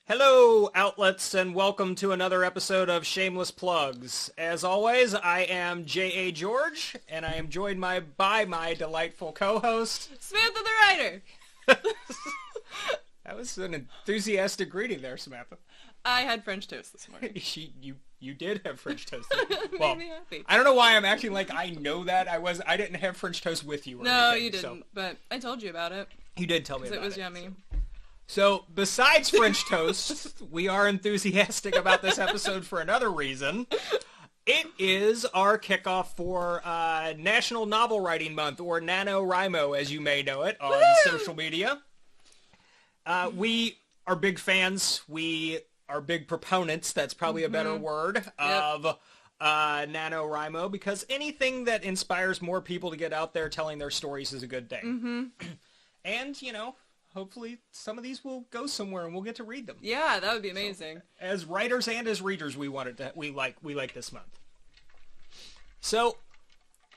Hello, outlets, and welcome to another episode of Shameless Plugs. As always, I am J.A. George, and I am joined by my delightful co-host, Samantha the Writer. That was an enthusiastic greeting there, Samantha. I had French toast this morning. You did have French toast. Made me happy. I don't know why I'm acting like I know that. I didn't have French toast with you. No, anything, you didn't, but I told you about it. You did tell me about it. Because it was yummy. So, besides French toast, we are enthusiastic about this episode for another reason. It is our kickoff for National Novel Writing Month, or NaNoWriMo, as you may know it, on social media. We are big fans. We are big proponents, that's probably a better word, of NaNoWriMo, because anything that inspires more people to get out there telling their stories is a good thing. And, you know, hopefully some of these will go somewhere and we'll get to read them. Yeah, that would be amazing. So, as writers and as readers, we like this month. So,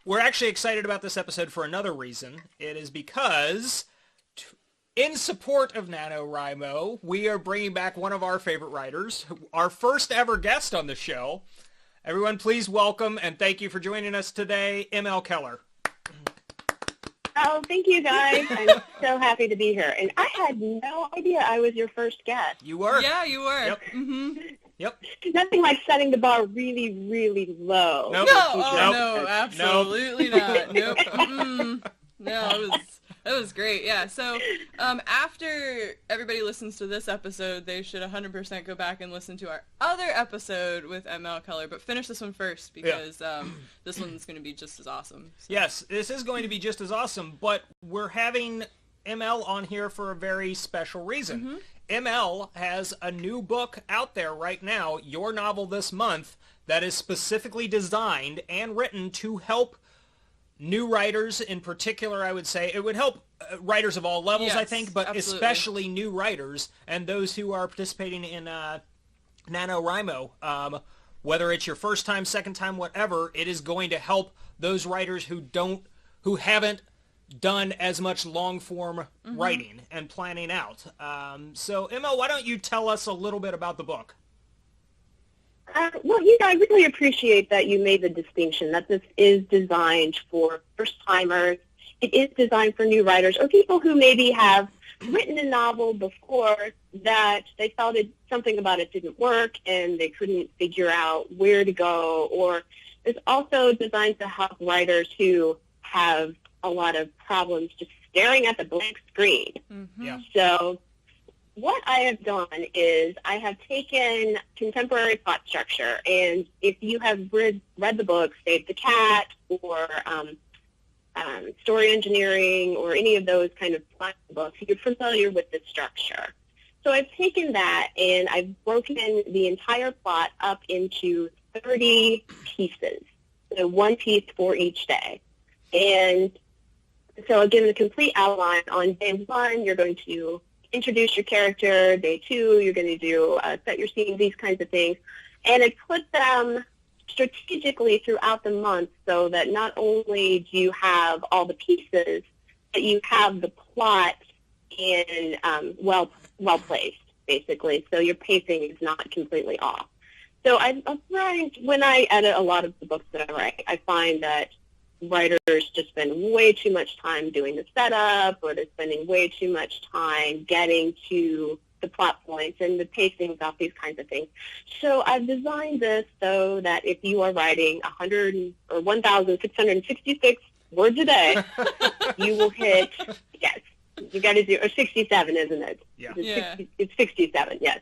we're actually excited about this episode for another reason. It is because, in support of NaNoWriMo, we are bringing back one of our favorite writers, our first ever guest on the show. Everyone, please welcome and thank you for joining us today, M.L. Keller. Oh, thank you, guys. I'm so happy to be here. And I had no idea I was your first guest. You were? Yeah, you were. Yep. Yep. Nothing like setting the bar really, really low. Nope. No, absolutely not. Nope. No, it was great. Yeah, so after everybody listens to this episode, they should 100% go back and listen to our other episode with M.L. Keller, but finish this one first because this one's going to be just as awesome. So. Yes, this is going to be just as awesome, but we're having M.L. on here for a very special reason. M.L. has a new book out there right now, Your Novel This Month, that is specifically designed and written to help new writers. In particular, I would say it would help writers of all levels, yes, I think, but absolutely. especially new writers and those who are participating in NaNoWriMo. Whether it's your first time, second time, whatever, it is going to help those writers who haven't done as much long-form writing and planning out. So, Emma, why don't you tell us a little bit about the book? Well, I really appreciate that you made the distinction that this is designed for first-timers. It is designed for new writers or people who maybe have written a novel before that they felt something about it didn't work and they couldn't figure out where to go. Or it's also designed to help writers who have a lot of problems just staring at the blank screen. Yeah. So what I have done is I have taken contemporary plot structure, and if you have read the book, Save the Cat, or Story Engineering, or any of those kind of plot books, you're familiar with the structure. So I've taken that, and I've broken the entire plot up into 30 pieces, so one piece for each day. And so I've given a complete outline. On day one, you're going to introduce your character. Day two, you're going to do set your scene, these kinds of things. And I put them strategically throughout the month so that not only do you have all the pieces, but you have the plot in well placed, basically. So your pacing is not completely off. So when I edit a lot of the books that I write, I find that writers just spend way too much time doing the setup, or they're spending way too much time getting to the plot points and the pacings off, these kinds of things. So I've designed this so that if you are writing 100 or 1,666 words a day, you will hit, yes, you got to do, or 67, isn't it? Yeah. It's 67, yes.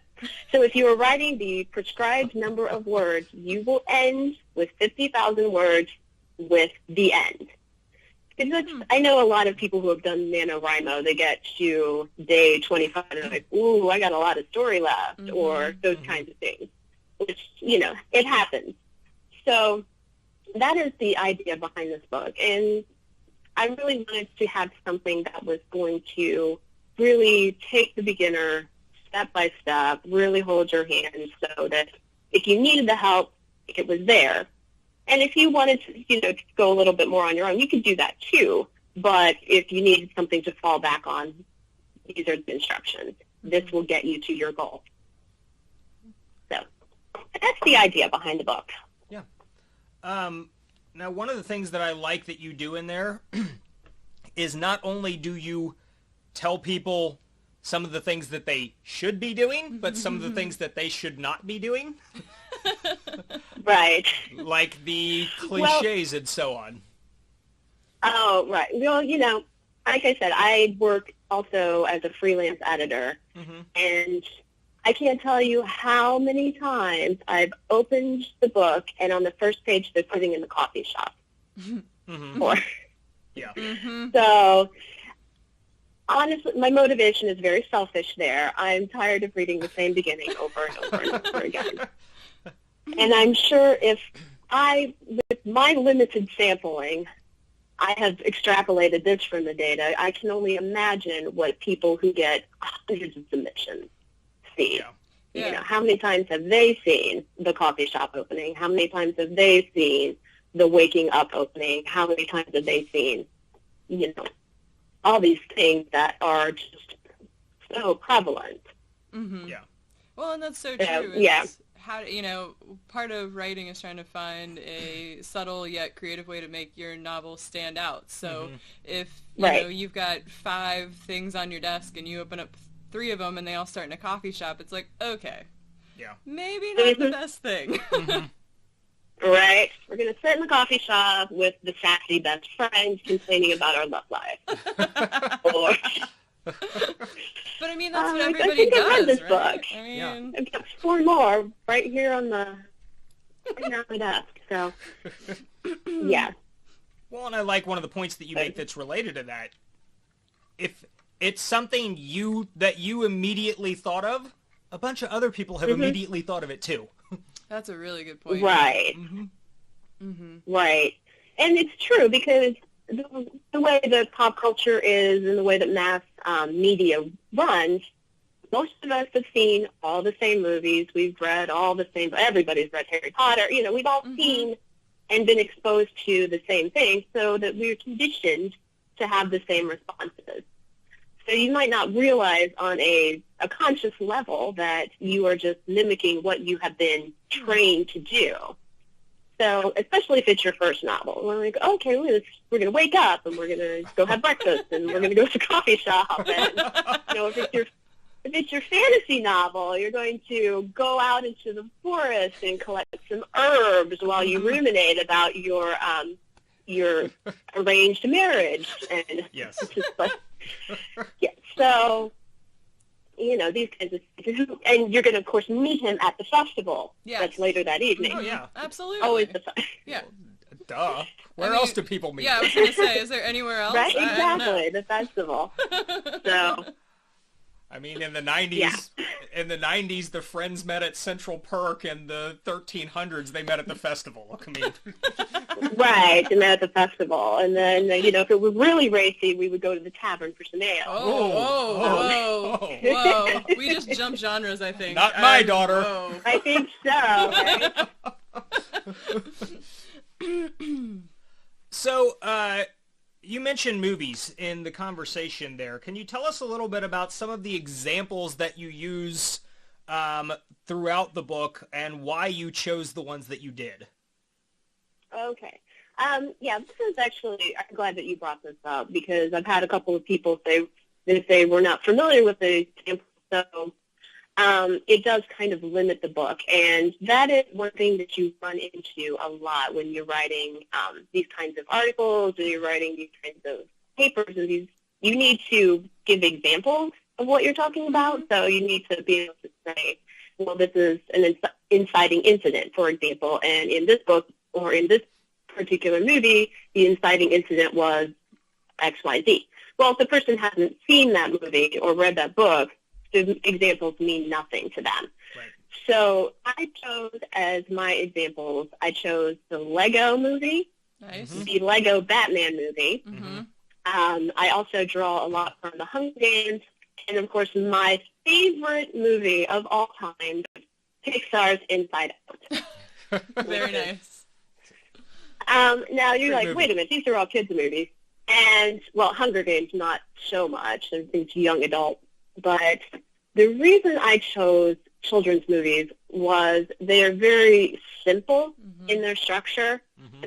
So if you are writing the prescribed number of words, you will end with 50,000 words with the end. Because I know a lot of people who have done NaNoWriMo, they get to day 25 and they're like, ooh, I got a lot of story left, or those kinds of things, which, it happens. So that is the idea behind this book. And I really wanted to have something that was going to really take the beginner step by step, really hold your hand so that if you needed the help, it was there. And if you wanted to, go a little bit more on your own, you could do that too. But if you needed something to fall back on, these are the instructions. This will get you to your goal. that's the idea behind the book. Yeah. Now, one of the things that I like that you do in there is not only do you tell people some of the things that they should be doing, but some of the things that they should not be doing. Right. Like the cliches and so on. Oh, right. Well, like I said, I work also as a freelance editor, and I can't tell you how many times I've opened the book and on the first page they're putting in the coffee shop. Or, Yeah. so, honestly, my motivation is very selfish there. I'm tired of reading the same beginning over and over and over again. And I'm sure if with my limited sampling, I have extrapolated this from the data, I can only imagine what people who get hundreds of submissions see. Yeah. How many times have they seen the coffee shop opening? How many times have they seen the waking up opening? How many times have they seen, all these things that are just so prevalent. Yeah. Well, and that's so true. Yeah. How part of writing is trying to find a subtle yet creative way to make your novel stand out. So if you've got 5 things on your desk and you open up 3 of them and they all start in a coffee shop, it's like, okay, maybe not the best thing. Right. We're going to sit in the coffee shop with the sassy best friends complaining about our love life. But I mean, that's what everybody I think does, I've read this right? book. I mean, I've got 4 more right here on my desk. So, yeah. Well, and I like one of the points that you make that's related to that. If it's something that you immediately thought of, a bunch of other people have immediately thought of it too. that's a really good point. Right. Right. And it's true because the way that pop culture is and the way that mass media runs, most of us have seen all the same movies. We've read all the same. Everybody's read Harry Potter. We've all seen and been exposed to the same thing, so that we're conditioned to have the same responses. So you might not realize on a conscious level that you are just mimicking what you have been trained to do. So, especially if it's your first novel, we're like, okay, we're going to wake up and we're going to go have breakfast and we're going to go to a coffee shop. And if it's your fantasy novel, you're going to go out into the forest and collect some herbs while you ruminate about your arranged marriage. And Yes. it's just like, yeah. So, these kinds of things. And you're going to, of course, meet him at the festival. Yes. That's later that evening. Oh, yeah. Absolutely. Always the Yeah. Duh. Where else do people meet? Yeah, I was going to say, is there anywhere else? Right, I don't know. exactly, the festival. So, I mean, in the 90s, the friends met at Central Perk. In the 1300s, they met at the festival. I mean, right, and at the festival. And then, if it was really racy, we would go to the tavern for some ale. Whoa. We just jumped genres, I think. Not my daughter. Whoa. I think so, right? So, you mentioned movies in the conversation there. Can you tell us a little bit about some of the examples that you use throughout the book and why you chose the ones that you did? Okay. This is actually, I'm glad that you brought this up because I've had a couple of people say that they were not familiar with the example, so it does kind of limit the book. And that is one thing that you run into a lot when you're writing these kinds of articles or you're writing these kinds of papers. And you need to give examples of what you're talking about. So you need to be able to say, well, this is an inciting incident, for example. And in this book or in this particular movie, the inciting incident was X, Y, Z. Well, if the person hasn't seen that movie or read that book, the examples mean nothing to them. Right. So I chose as my examples, I chose the Lego movie, Nice. the Lego Batman movie. Mm-hmm. I also draw a lot from the Hunger Games, and of course my favorite movie of all time, Pixar's Inside Out. Very nice. Now you're like, movie. wait a minute, these are all kids' movies. And, well, Hunger Games, not so much. I think it's young adult. But the reason I chose children's movies was they're very simple in their structure.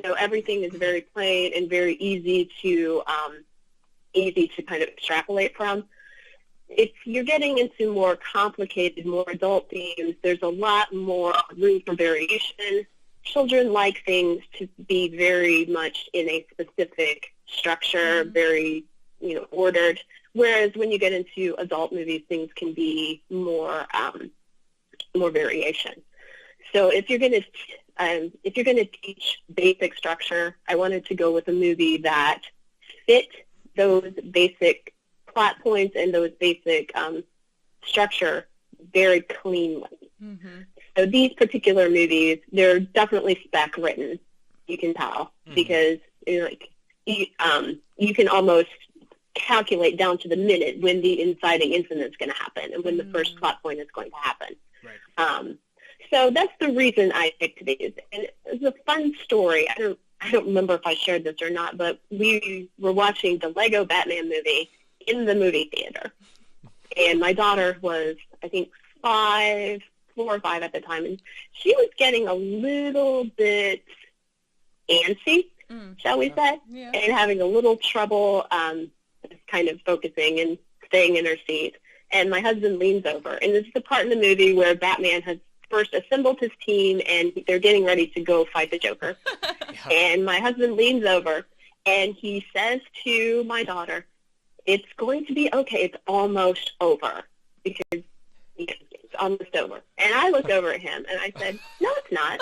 So everything is very plain and very easy to kind of extrapolate from. If you're getting into more complicated, more adult themes, there's a lot more room for variation. Children like things to be very much in a specific structure, very, ordered. Whereas when you get into adult movies, things can be more variation. So if you're going to teach basic structure, I wanted to go with a movie that fit those basic plot points and those basic structure very cleanly. So these particular movies, they're definitely spec written. You can tell because you can almost calculate down to the minute when the inciting incident is going to happen and when the first plot point is going to happen. Right. So that's the reason I picked these. And it's a fun story. I don't remember if I shared this or not, but we were watching the Lego Batman movie in the movie theater. And my daughter was, I think, 4 or 5 at the time, and she was getting a little bit antsy, shall we say, and having a little trouble kind of focusing and staying in her seat. And my husband leans over, and this is the part in the movie where Batman has first assembled his team, and they're getting ready to go fight the Joker. And my husband leans over, and he says to my daughter, "It's going to be okay. It's almost over," because it's almost over. And I looked over at him, and I said, "No, it's not.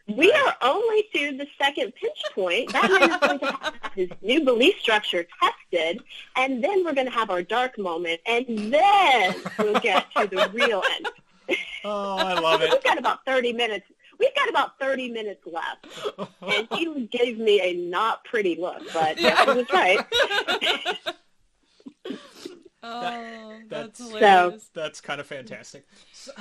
We are only to the second pinch point. Batman is going to have his new belief structure tested, and then we're going to have our dark moment, and then we'll get to the real end." Oh, I love it. We've got about 30 minutes. Left. And he gave me a not pretty look, but he was right. Oh, that's hilarious. That's kind of fantastic. So,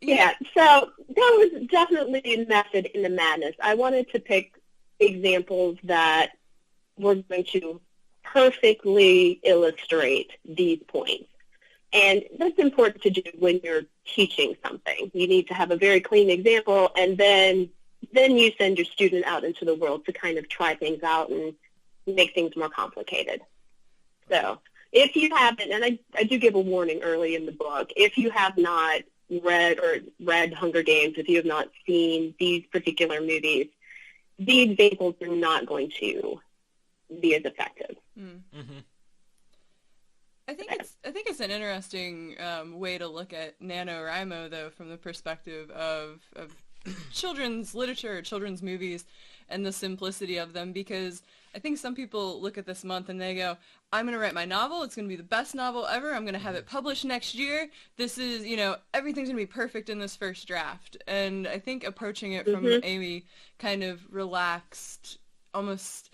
yeah, so that was definitely a method in the madness. I wanted to pick examples that were going to perfectly illustrate these points. And that's important to do when you're teaching something. You need to have a very clean example, and then you send your student out into the world to kind of try things out and make things more complicated. So if you haven't, and I do give a warning early in the book, if you have not read Hunger Games, if you have not seen these particular movies, the examples are not going to be as effective. I think it's an interesting way to look at NaNoWriMo, though, from the perspective of children's literature, children's movies, and the simplicity of them, because I think some people look at this month and they go, "I'm going to write my novel. It's going to be the best novel ever. I'm going to have it published next year. This is, everything's going to be perfect in this first draft." And I think approaching it from a kind of relaxed, almost,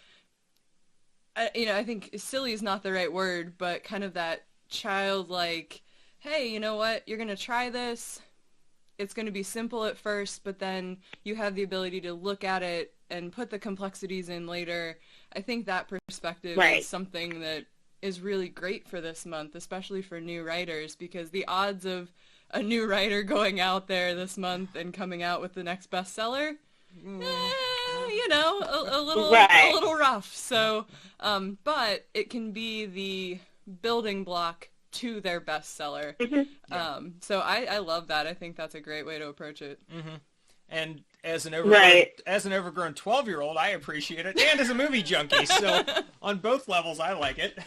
I think silly is not the right word, but kind of that childlike, hey, you know what? You're going to try this. It's going to be simple at first, but then you have the ability to look at it and put the complexities in later. I think that perspective is something that is really great for this month, especially for new writers, because the odds of a new writer going out there this month and coming out with the next bestseller, a little rough. So, but it can be the building block to their bestseller. So I love that. I think that's a great way to approach it. And as an overgrown 12-year-old, I appreciate it, and as a movie junkie, so on both levels, I like it.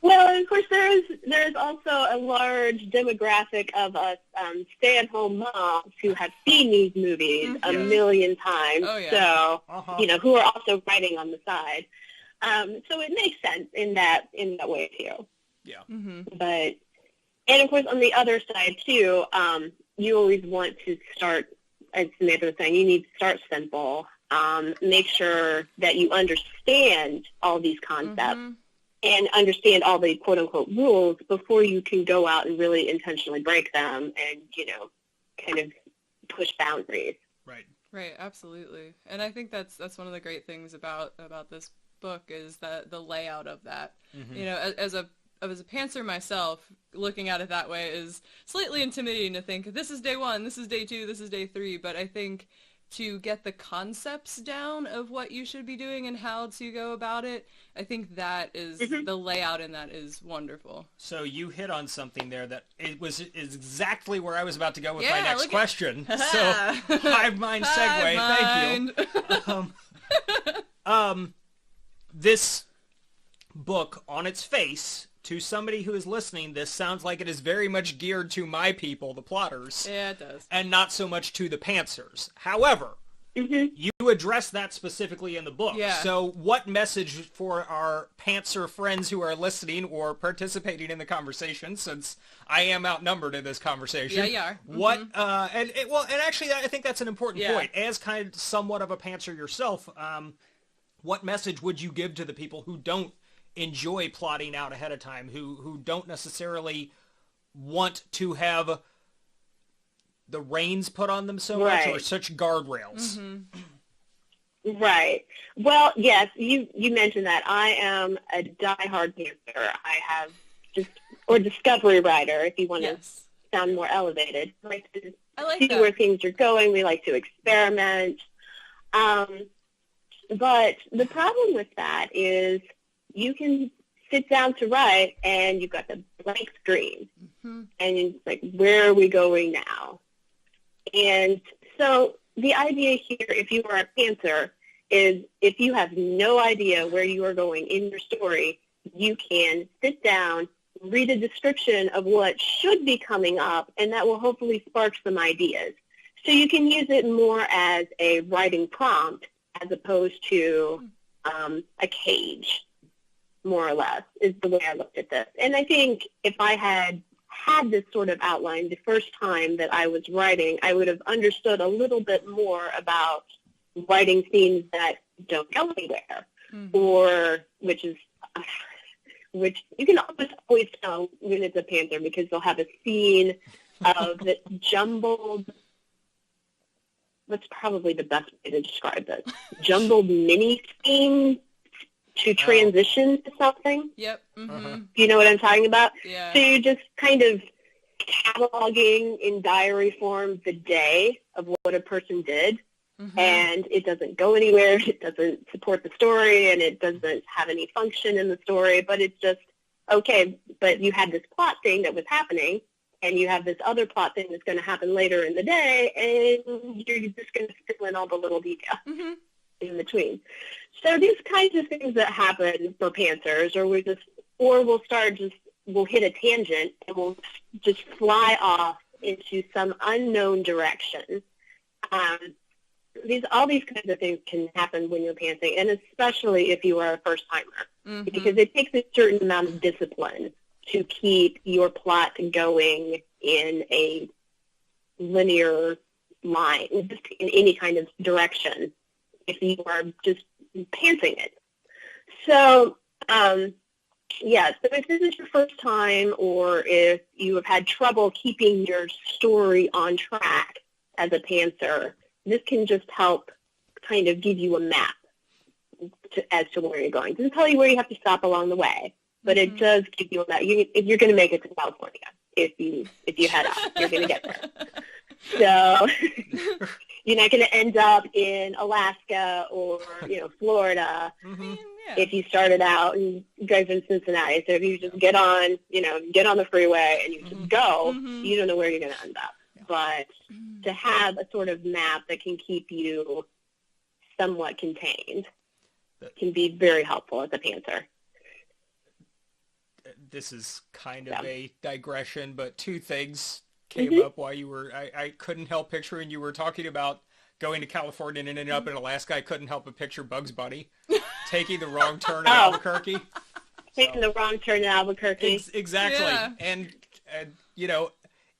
Well, and of course, there is also a large demographic of us stay-at-home moms who have seen these movies a million times. Oh, yeah. So, who are also writing on the side. So it makes sense in that way too. Yeah. But, and of course, on the other side too, you always want to start, as Samantha was saying, you need to start simple. Make sure that you understand all these concepts and understand all the quote-unquote rules before you can go out and really intentionally break them and, kind of push boundaries. Right, absolutely. And I think that's one of the great things about this book is that the layout of that. as a pantser myself, looking at it that way is slightly intimidating to think, this is day 1, this is day 2, this is day 3, but I think to get the concepts down of what you should be doing and how to go about it, I think that is, the layout in that is wonderful. So you hit on something there that is exactly where I was about to go with my next question. So, hive mind segue, thank you. This book, on its face, to somebody who is listening, this sounds like it is very much geared to my people, the plotters. Yeah, it does. And not so much to the pantsers. However, you address that specifically in the book. Yeah. So what message for our pantser friends who are listening or participating in the conversation, since I am outnumbered in this conversation. Yeah, you are. What, and actually I think that's an important point. As kind of somewhat of a pantser yourself, what message would you give to the people who don't enjoy plotting out ahead of time, who don't necessarily want to have the reins put on them so much, or such guardrails? Right. Well, yes, you mentioned that. I am a diehard pantser. I have or discovery writer, if you want to sound more elevated. I like to see where things are going. We like to experiment. But the problem with that is you can sit down to write and you've got the blank screen. And it's like, where are we going now? And so the idea here, if you are a pantser, is if you have no idea where you are going in your story, you can sit down, read a description of what should be coming up, and that will hopefully spark some ideas. So you can use it more as a writing prompt as opposed to a cage, more or less, is the way I looked at this. And I think if I had this sort of outline the first time that I was writing, I would have understood a little bit more about writing scenes that don't go anywhere, or which you can always tell when it's a panther because they'll have a scene of the jumbled. That's probably the best way to describe it. Jumbled mini scene to transition to something. Yep. Do you know what I'm talking about? Yeah. So you're just kind of cataloging in diary form the day of what a person did, and it doesn't go anywhere, it doesn't support the story, and it doesn't have any function in the story, but it's just, okay, but you had this plot thing that was happening, and you have this other plot thing that's going to happen later in the day, and you're just going to fill in all the little details in between. So these kinds of things that happen for pantsers, we'll hit a tangent and we'll just fly off into some unknown direction. All these kinds of things can happen when you're pantsing, and especially if you are a first-timer, because it takes a certain amount of discipline to keep your plot going in a linear line, just in any kind of direction, if you are just pantsing it. So, so if this is your first time, or if you have had trouble keeping your story on track as a pantser, this can just help kind of give you a map as to where you're going. It doesn't tell you where you have to stop along the way, but it does give you a map. You're going to make it to California if you head out. You're going to get there. So you're not going to end up in Alaska or Florida if you started out and drive in Cincinnati. So if you just get on the freeway and you just go, you don't know where you're going to end up. But to have a sort of map that can keep you somewhat contained can be very helpful as a pantser. This is kind of a digression, but two things came up while you were, I couldn't help picturing, you were talking about going to California and ending up in Alaska. I couldn't help but picture Bugs Bunny taking the wrong turn in Albuquerque. Taking the wrong turn in Albuquerque. Exactly. Yeah. And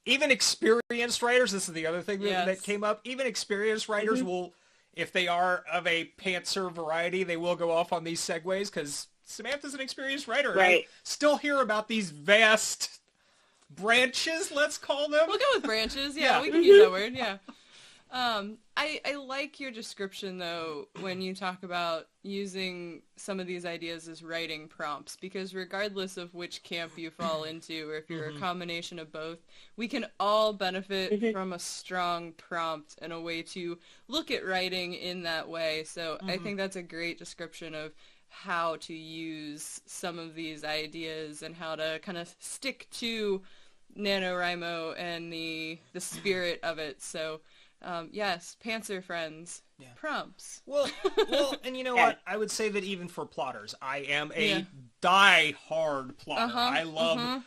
even experienced writers, this is the other thing that came up, even experienced writers will, if they are of a pantser variety, they will go off on these segues, because Samantha's an experienced writer. Right. I still hear about these vast branches, let's call them. We'll go with branches. Yeah, we can use that word. Yeah. I like your description, though, when you talk about using some of these ideas as writing prompts, because regardless of which camp you fall into, or if you're a combination of both, we can all benefit from a strong prompt and a way to look at writing in that way. So I think that's a great description of how to use some of these ideas and how to kind of stick to NaNoWriMo and the spirit of it. So yes, Pantser friends, prompts. Well, and you know what? I would say that even for plotters, I am a die-hard plotter. I love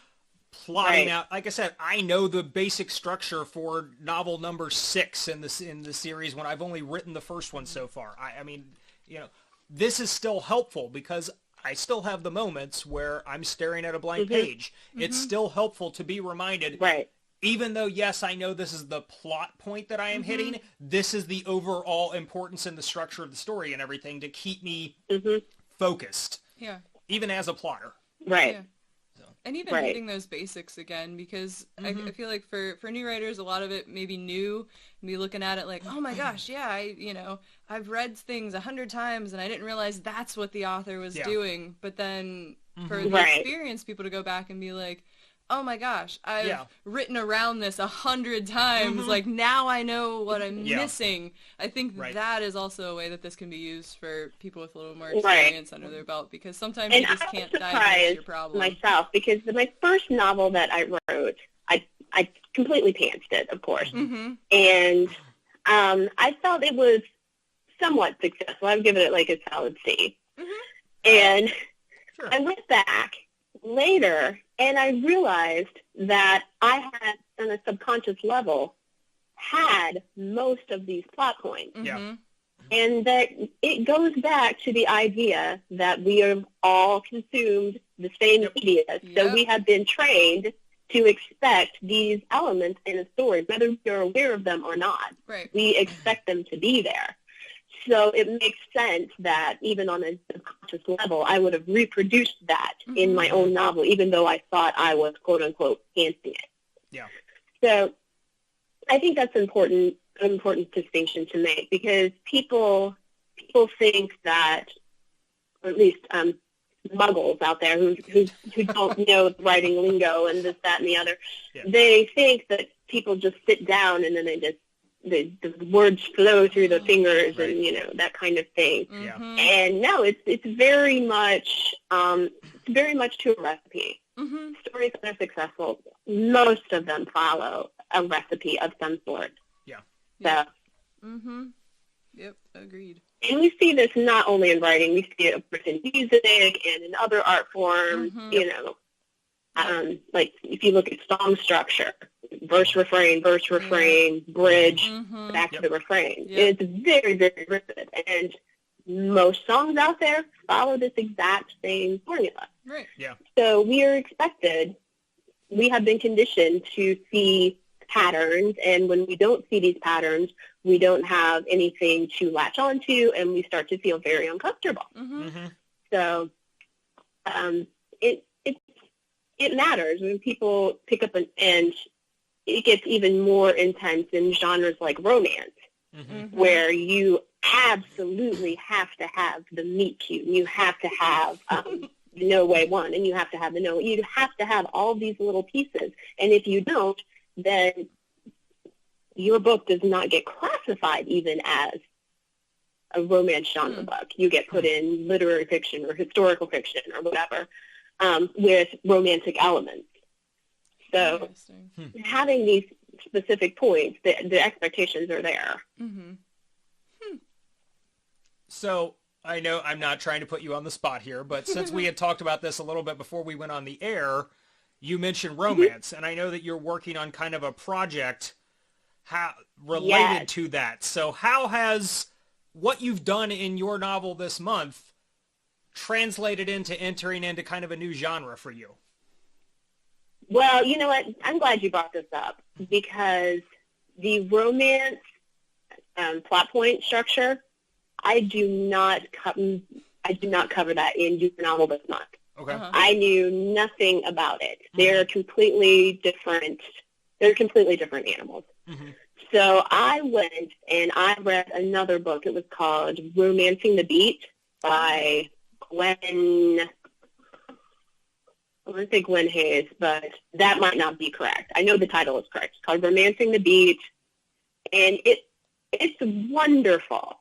plotting out. Like I said, I know the basic structure for novel number 6 in the series when I've only written the first one so far. I mean, you know, this is still helpful because I still have the moments where I'm staring at a blank page. It's still helpful to be reminded. Right. Even though, yes, I know this is the plot point that I am hitting, this is the overall importance in the structure of the story and everything to keep me focused. Yeah. Even as a plotter. Right. Yeah. And even hitting those basics again, because I feel like for new writers, a lot of it may be new, and be looking at it like, oh my gosh, I've read things 100 times, and I didn't realize that's what the author was doing. But then for the experienced people to go back and be like, oh my gosh, I've written around this 100 times. Like, now I know what I'm missing. I think that is also a way that this can be used for people with a little more experience under their belt, because sometimes you just can't diagnose your problem. Myself, because my first novel that I wrote, I completely pantsed it, of course. And I felt it was somewhat successful. I would give it like a solid C. And I went back later, and I realized that I had, on a subconscious level, had most of these plot points. And that it goes back to the idea that we have all consumed the same media. So we have been trained to expect these elements in a story, whether you're aware of them or not. We expect them to be there. So it makes sense that even on a subconscious level, I would have reproduced that in my own novel, even though I thought I was, quote unquote, pantsing it. So I think that's an important distinction to make, because people think that, or at least muggles out there who don't know writing lingo and this, that, and the other, they think that people just sit down and then they just the words flow through the fingers and, you know, that kind of thing. And no, it's very much to a recipe. Stories that are successful, most of them follow a recipe of some sort. So. Yep, agreed. And we see this not only in writing, we see it in music and in other art forms, you know. Like if you look at song structure, verse, refrain, bridge, back to the refrain. It's very, very rigid. And most songs out there follow this exact same formula. So we have been conditioned to see patterns, and when we don't see these patterns, we don't have anything to latch onto, and we start to feel very uncomfortable. So it matters when people pick up and it gets even more intense in genres like romance, where you absolutely have to have the meet cute. You have to have the no way one, and you have to have the no. You have to have all these little pieces, and if you don't, then your book does not get classified even as a romance genre book. You get put in literary fiction or historical fiction or whatever, with romantic elements. So having these specific points, the expectations are there. So I know I'm not trying to put you on the spot here, but since we had talked about this a little bit before we went on the air, you mentioned romance, and I know that you're working on kind of a project related to that. So how has what you've done in your novel this month translated into entering into kind of a new genre for you? Well, you know what? I'm glad you brought this up, because the romance plot point structure, I do not cover that in your novel this month. I knew nothing about it. They're completely different. They're completely different animals. So I went and I read another book. It was called Romancing the Beat by Gwen, I want to say Gwen Hayes, but that might not be correct. I know the title is correct. It's called Romancing the Beat, and it's a wonderful,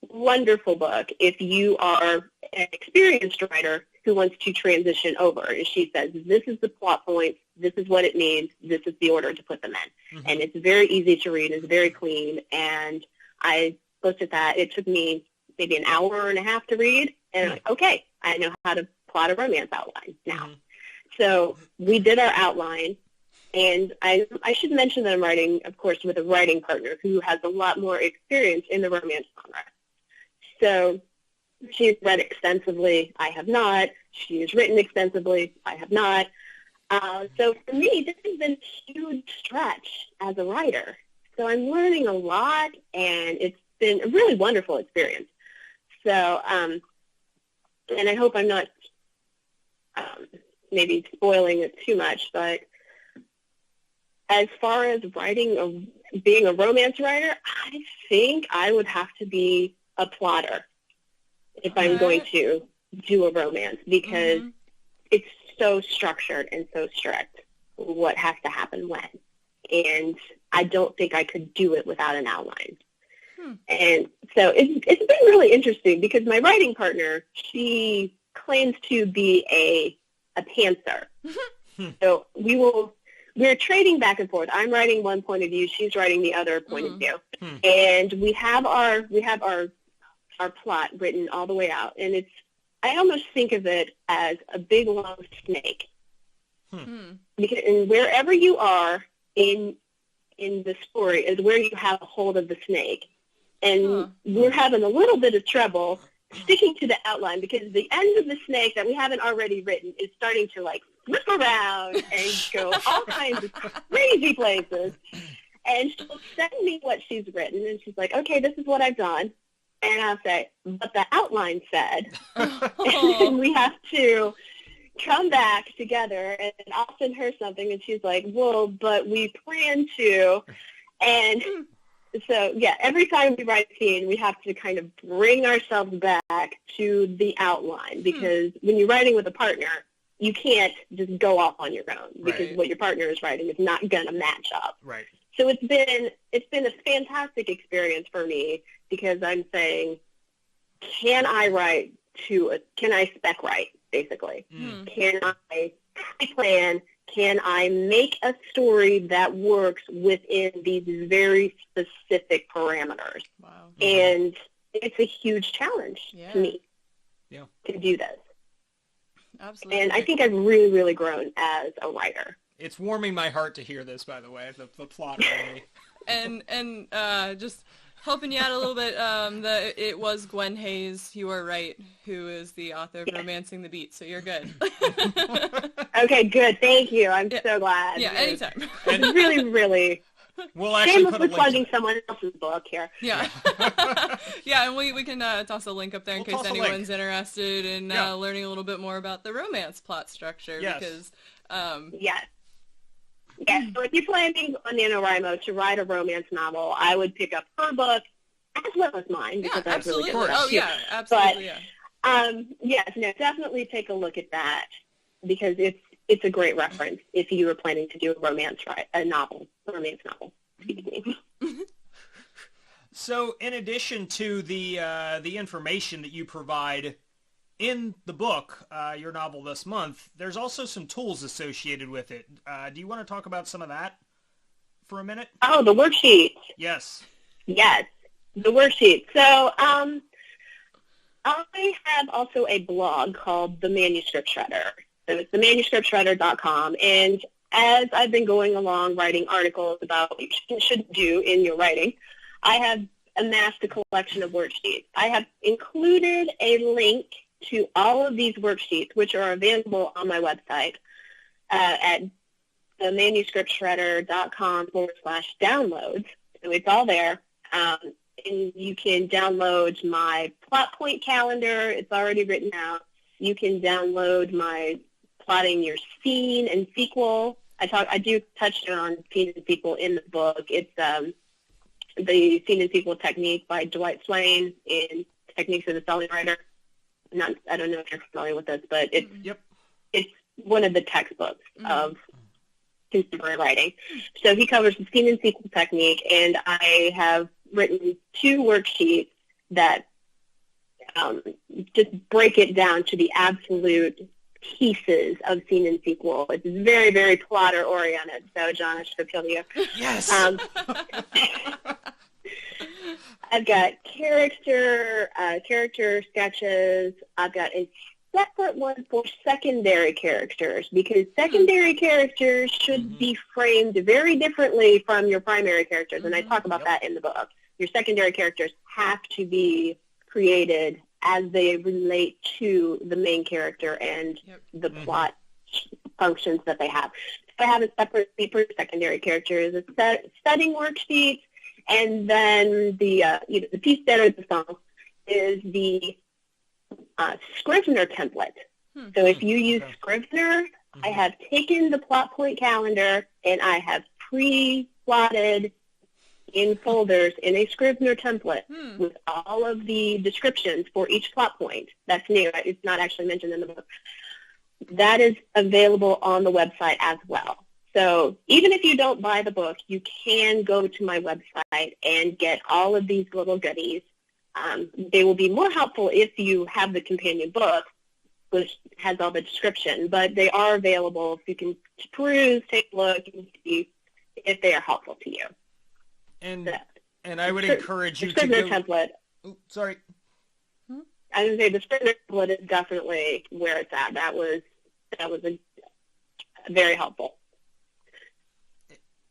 wonderful book if you are an experienced writer who wants to transition over. And she says, this is the plot point, this is what it means, this is the order to put them in. And it's very easy to read, it's very clean, and I looked at that. It took me maybe an hour and a half to read, and I'm like, okay, I know how to plot a romance outline now. So we did our outline, and I should mention that I'm writing, of course, with a writing partner who has a lot more experience in the romance genre. So she's read extensively. I have not. She has written extensively. I have not. So for me, this has been a huge stretch as a writer. So I'm learning a lot, and it's been a really wonderful experience. So, and I hope I'm not maybe spoiling it too much, but as far as being a romance writer, I think I would have to be a plotter if I'm going to do a romance, because it's so structured and so strict what has to happen when. And I don't think I could do it without an outline. And so it's been really interesting because my writing partner, she claims to be a pantser. So we're trading back and forth. I'm writing one point of view, she's writing the other point of view. And we have our plot written all the way out, and I almost think of it as a big long snake. Because, and wherever you are in the story is where you have a hold of the snake. And we're having a little bit of trouble sticking to the outline because the end of the snake that we haven't already written is starting to like flip around and go all kinds of crazy places. And she'll send me what she's written, and she's like, okay, this is what I've done. And I'll say, but the outline said. And we have to come back together, and I'll send her something, and she's like, well, but we plan to. And so, yeah, every time we write a scene, we have to kind of bring ourselves back to the outline, because when you're writing with a partner, you can't just go off on your own, because what your partner is writing is not going to match up. Right. So it's been a fantastic experience for me, because I'm saying, can I spec write, basically? Can I plan? Can I make a story that works within these very specific parameters? Wow. And it's a huge challenge to me to do this. Absolutely. And I think I've really, really grown as a writer. It's warming my heart to hear this, by the way, the plot of me. And just helping you out a little bit, it was Gwen Hayes, you are right, who is the author of Romancing the Beat, so you're good. Okay, good. Thank you. I'm so glad. Yeah, anytime. It's really, really we'll actually put a shamelessly link plugging someone else's book here. Yeah. Yeah, and we can toss a link up there in case anyone's interested in learning a little bit more about the romance plot structure. Yes. Because, Yes. Yes, so if you're planning on NaNoWriMo to write a romance novel, I would pick up her book as well as mine. Yeah, because absolutely. Really Oh, yeah, absolutely, but, yes, no, definitely take a look at that, because it's a great reference if you were planning to do a romance novel. Excuse me. So in addition to the information that you provide in the book, your novel this month, there's also some tools associated with it. Do you want to talk about some of that for a minute? Oh, the worksheets. Yes. Yes, the worksheet. So I have also a blog called The Manuscript Shredder. So it's themanuscriptshredder.com. And as I've been going along writing articles about what you should do in your writing, I have amassed a collection of worksheets. I have included a link to all of these worksheets, which are available on my website at themanuscriptshredder.com/downloads. So it's all there. And you can download my plot point calendar. It's already written out. You can download my plotting your scene and sequel. I do touch on scene and sequel in the book. It's the Scene and Sequel Technique by Dwight Swain in Techniques of the Selling Writer. I don't know if you're familiar with this, but it's one of the textbooks of contemporary writing. So he covers the Scene and Sequel Technique, and I have written 2 worksheets that just break it down to the absolute pieces of Scene and Sequel. It's very, very plotter-oriented, so John, it should appeal to you. Yes! I've got character sketches. I've got a separate one for secondary characters, because secondary characters should be framed very differently from your primary characters, and I talk about that in the book. Your secondary characters have to be created as they relate to the main character and the plot functions that they have. So I have a separate sheet for secondary characters, a setting worksheet, and then the piece de resistance is the Scrivener template. So if you use Scrivener, I have taken the plot point calendar and I have pre-plotted in folders in a Scrivener template with all of the descriptions for each plot point. That's new. It's not actually mentioned in the book. That is available on the website as well. So even if you don't buy the book, you can go to my website and get all of these little goodies. They will be more helpful if you have the companion book, which has all the description, but they are available if you can peruse, take a look, and see if they are helpful to you. And I would encourage you to Scrivener go... template. Oops, sorry. I was going to say the Scrivener template is definitely where it's at. That was very helpful.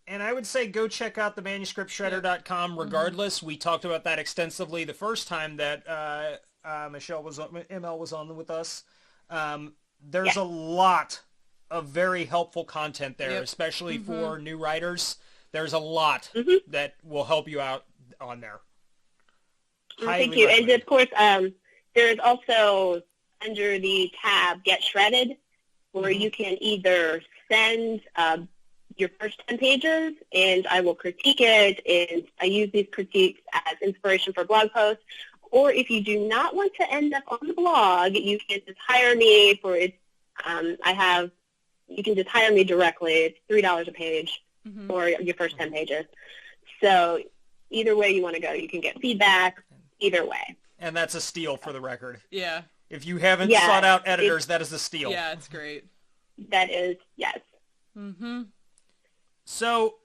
And I would say go check out the manuscriptshredder.com regardless. We talked about that extensively the first time that ML was on with us. There's a lot of very helpful content there, especially for new writers. There's a lot that will help you out on there. Thank you. And of course, there is also under the tab Get Shredded, where you can either send your first 10 pages, and I will critique it, and I use these critiques as inspiration for blog posts. Or if you do not want to end up on the blog, you can just hire me for it. You can just hire me directly. It's $3 a page for your first 10 pages. So either way you want to go, you can get feedback either way. And that's a steal for the record. Yeah. If you haven't sought out editors, that is a steal. Yeah, it's great. That is, yes. So,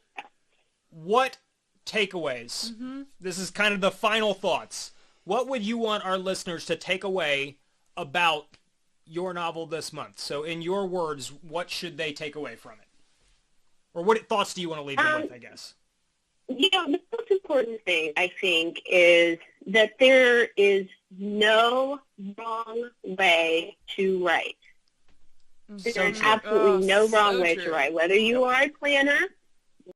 what takeaways? This is kind of the final thoughts. What would you want our listeners to take away about your novel this month? So, in your words, what should they take away from it? Or what thoughts do you want to leave them with, I guess? The most important thing, I think, is that there is no wrong way to write. There's absolutely no wrong way to write. Whether you are a planner,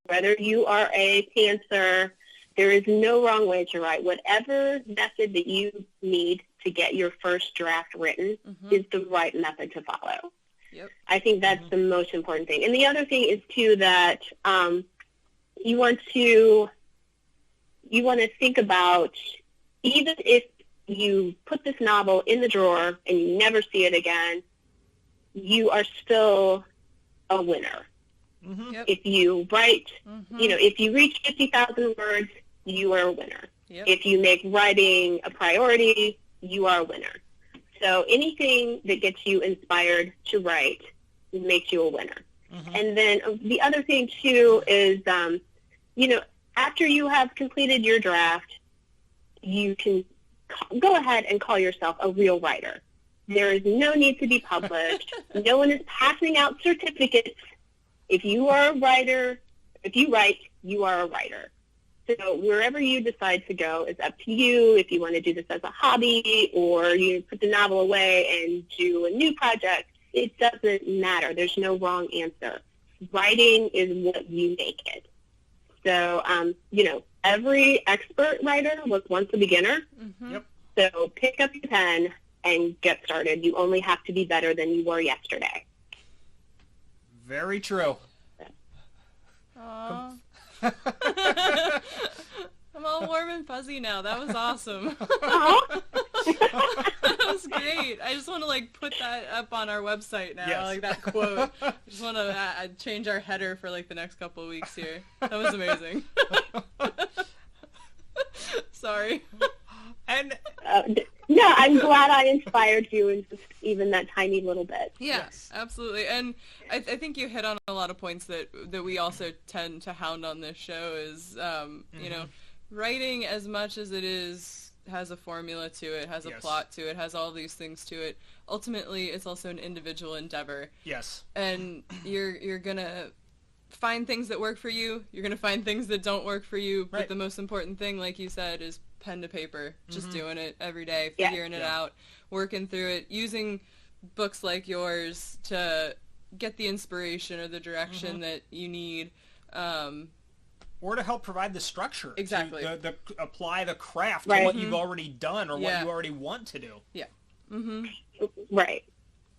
whether you are a pantser, there is no wrong way to write. Whatever method that you need to get your first draft written is the right method to follow. I think that's the most important thing. And the other thing is, too, that you want to think about, even if you put this novel in the drawer and you never see it again, you are still a winner. If you write, if you reach 50,000 words, you are a winner. If you make writing a priority, you are a winner. So anything that gets you inspired to write makes you a winner. And then the other thing, too, is, after you have completed your draft, you can go ahead and call yourself a real writer. There is no need to be published. No one is passing out certificates. If you are a writer, if you write, you are a writer. So wherever you decide to go is up to you. If you want to do this as a hobby, or you put the novel away and do a new project, it doesn't matter. There's no wrong answer. Writing is what you make it. So, every expert writer was once a beginner. So pick up your pen and get started. You only have to be better than you were yesterday. Very true. Aww. I'm all warm and fuzzy now. That was awesome. Aw. That was great. I just want to like put that up on our website now, Yes. like that quote. I just want to change our header for like the next couple of weeks here. That was amazing. Sorry. And No, I'm glad I inspired you in just even that tiny little bit. Yeah, Yes. absolutely. And I think you hit on a lot of points that we also tend to hound on this show is, you know, writing as much as it has a formula to it, has a Yes. plot to it, has all these things to it. Ultimately, it's also an individual endeavor. yes. And you're going to find things that work for you. You're going to find things that don't work for you. But Right. the most important thing, like you said, is pen to paper. Just doing it every day, Yeah. figuring it Yeah. out, working through it, using books like yours to get the inspiration or the direction that you need. Or to help provide the structure. Exactly. To the apply the craft to Right. what you've already done or Yeah. what you already want to do. Yeah. Mm-hmm. Right.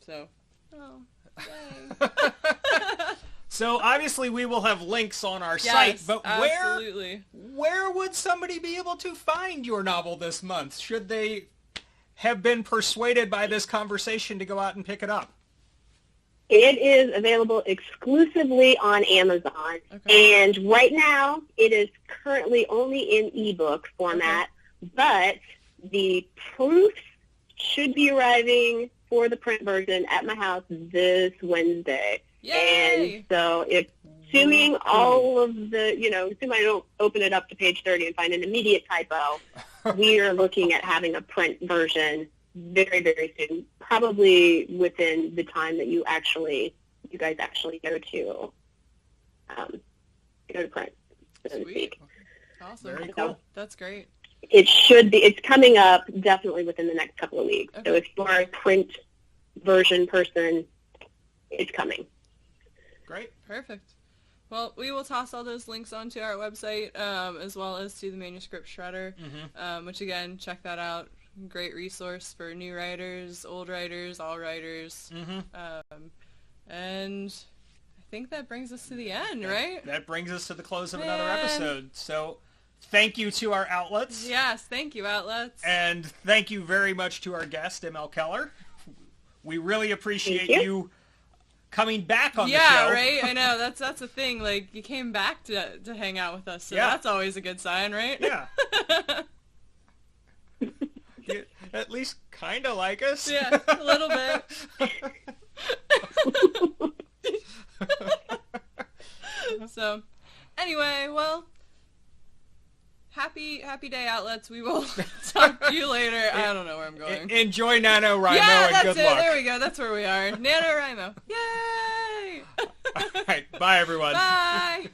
So, oh, yay. So obviously we will have links on our Yes, site, but absolutely. where would somebody be able to find your novel this month? Should they have been persuaded by this conversation to go out and pick it up? It is available exclusively on Amazon. Okay. And right now, it is currently only in ebook format, but the proofs should be arriving for the print version at my house this Wednesday. Yay! And so assuming all of the, assuming I don't open it up to page 30 and find an immediate typo, we are looking at having a print version very, very soon, probably within the time that you guys actually go to print, so to Sweet. speak. Awesome. Very cool. That's great. It's coming up definitely within the next couple of weeks. So Okay. if you are a print version person, it's coming. Great. Perfect. Well, we will toss all those links onto our website, as well as to the manuscript shredder, which again, check that out. Great resource for new writers, old writers, all writers. And I think that brings us to the end, right? That brings us to the close of another Man. episode. So thank you to our outlets. Yes, thank you, outlets. And thank you very much to our guest, ML Keller. We really appreciate Thank you coming back on the Yeah, show. right? I know, that's the thing. Like, you came back to hang out with us, so Yeah. that's always a good sign, right? Yeah. You at least kind of like us. Yeah, a little bit. So, anyway, well, happy day, outlets. We will talk to you later. I don't know where I'm going. Enjoy NaNoWriMo Yeah, and that's good it. luck. There we go. That's where we are. NaNoWriMo. Yay! All right. Bye, everyone. Bye!